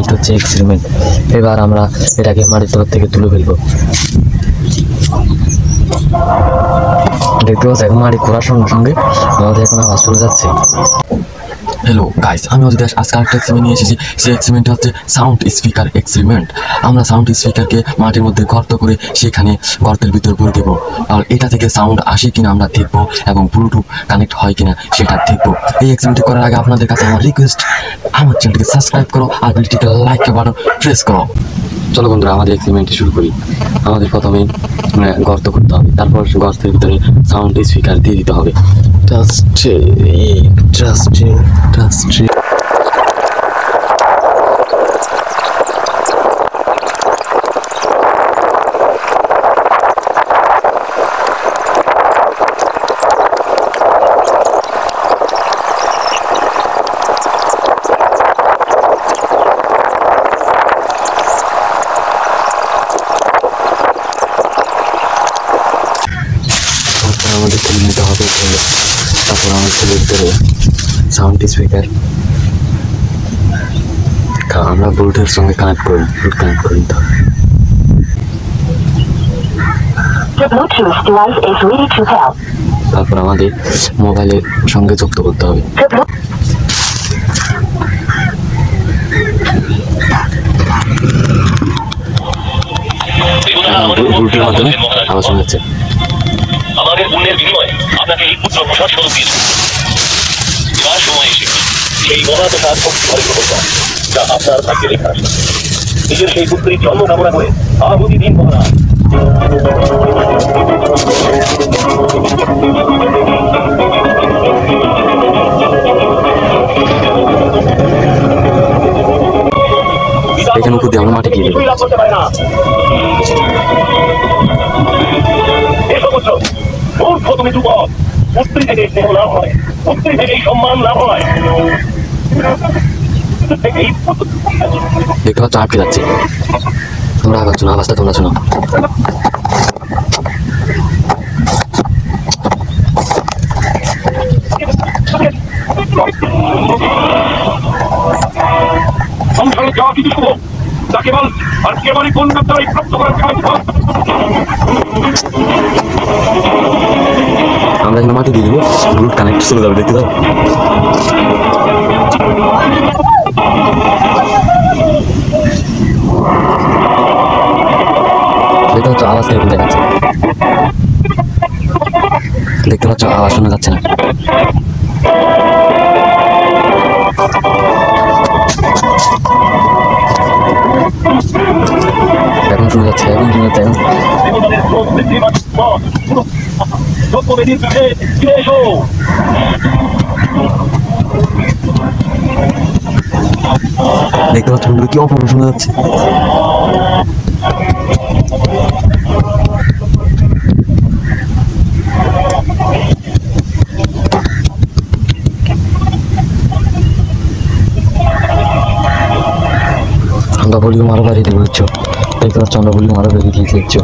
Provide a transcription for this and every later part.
এটা হচ্ছে এক্সপেরিমেন্ট। এবার আমরা এটাকে মাটির তলা থেকে তুলে ফেলবো। দেখতে পাচ্ছি এখন মাটি খোঁড়ার সঙ্গে সঙ্গে আমাদের এখন আওয়াজ চলে যাচ্ছে। হ্যালো গাইস, আমি আজকে আরেকটা এক্সপেরিমেন্ট নিয়ে এসেছি। সেই এক্সপেরিমেন্টটা হচ্ছে সাউন্ড স্পিকার এক্সপেরিমেন্ট। আমরা সাউন্ড স্পিকারকে মাটির মধ্যে গর্ত করে সেখানে গর্তের ভিতর ভরে দেবো, আর এটা থেকে সাউন্ড আসে কিনা আমরা দেখবো এবং ব্লুটুথ কানেক্ট হয় কিনা সেটা দেখবো। এই এক্সপেরিমেন্ট করার আগে আপনাদের কাছে আমার রিকোয়েস্ট, আমার চ্যানেলটিকে সাবস্ক্রাইব করো আর ভিডিওটিকে লাইক বাটন প্রেস করো। চলো বন্ধুরা, আমাদের এক্সপেরিমেন্টটি শুরু করি। আমাদের প্রথমেই গর্ত করতে হবে, তারপর গর্তের ভিতরে সাউন্ড স্পিকার দিয়ে দিতে হবে। আমাদের তুলে নিতে হবে। তারপর আমাদের ছেলের ভিতরে সাউন্ড স্পিকার আমরা ব্লুটুথের সঙ্গে কানেক্ট করে নিতে হবে। তারপর আমাদের মোবাইলের সঙ্গে যুক্ত করতে হবে। ব্লুটুথের মাধ্যমে আওয়াজ শোনা যাচ্ছে। আমাদের পুণ্যের বিনিময়ে আপনাকে এই পুত্র প্রসাদ স্বরূপ দিয়েছে। এবার সময় এসেছে সেই মহাপ্রসাদ ভক্তি গ্রহণ করা, যা আপনার ভাগ্যে লেখা আছে। নিজের সেই পুত্রীর জন্ম কামনা করে আহুতি দিন মহারাজ। এখানে উপর দিয়ে আমরা মাটি দিয়ে দেবো। তুমি যুবক, পুত্রী থেকে স্নেহ লাভ হয়, পুত্রী থেকে সম্মান লাভ হয়। দেখতে পাচ্ছ আটকে যাচ্ছে, তোমরা আগাচ্ছ না, আওয়াজটা তোমরা শোনো। সংসারে যা কিছু শুভ তা কেবল আর কেবলই কন্যার দ্বারাই প্রাপ্ত করার কাজ। আমরা এখানে মাটি দিয়ে দিব, ব্লুটুথ কানেক্ট চলে যাবে। দেখতে দাও, দেখতে পাচ্ছ আওয়াজ কেমন দেখাচ্ছে। দেখতে পাচ্ছ আওয়াজ শোনা যাচ্ছে না। এখন শোনা যাচ্ছে, এখন শোনা যাচ্ছে। দেখতে পাচ্ছ কি অপূর্ব শোনা যাচ্ছে। আমরা ভলিউম আরো বাড়িয়ে দেবো, বুঝছো? দেখতে পাচ্ছ আমরা ভলিউম আরো বাড়িয়ে দিয়ে দেখছো।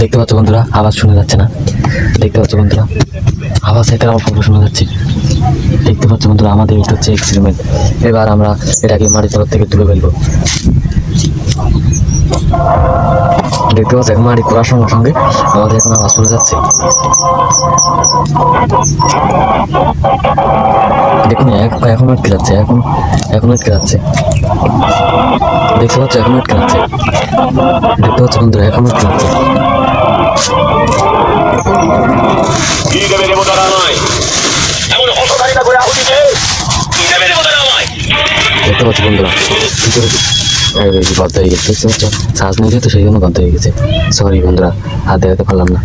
দেখতে পাচ্ছ বন্ধুরা, আওয়াজ শোনা যাচ্ছে না? দেখতে পাচ্ছ বন্ধুরা, আওয়াজ এটা অল্প শোনা যাচ্ছে। দেখতে পাচ্ছ বন্ধুরা, আমাদের এটা হচ্ছে এক্সপেরিমেন্ট। এবার আমরা এটাকে মাটির তলা থেকে তুলে ফেলবো। দেখতে পাচ্ছ এখন মাটি খোঁড়ার সঙ্গে সঙ্গে আমাদের এখন আওয়াজ চলে যাচ্ছে। দেখুন এখন আটকে যাচ্ছে, এখন আটকে যাচ্ছে। দেখতে পাচ্ছ এখন আটকে যাচ্ছে। দেখতে পাচ্ছ বন্ধুরা, এখন আটকে যাচ্ছে। দেখতে পাচ্ছ বন্ধুরা, বন্ধ হয়ে গেছে। দেখতে পাচ্ছ চার্জ নিয়ে যেত, সেই জন্য বন্ধ হয়ে গেছে। সরি বন্ধুরা, হাত দেখাতে পারলাম না।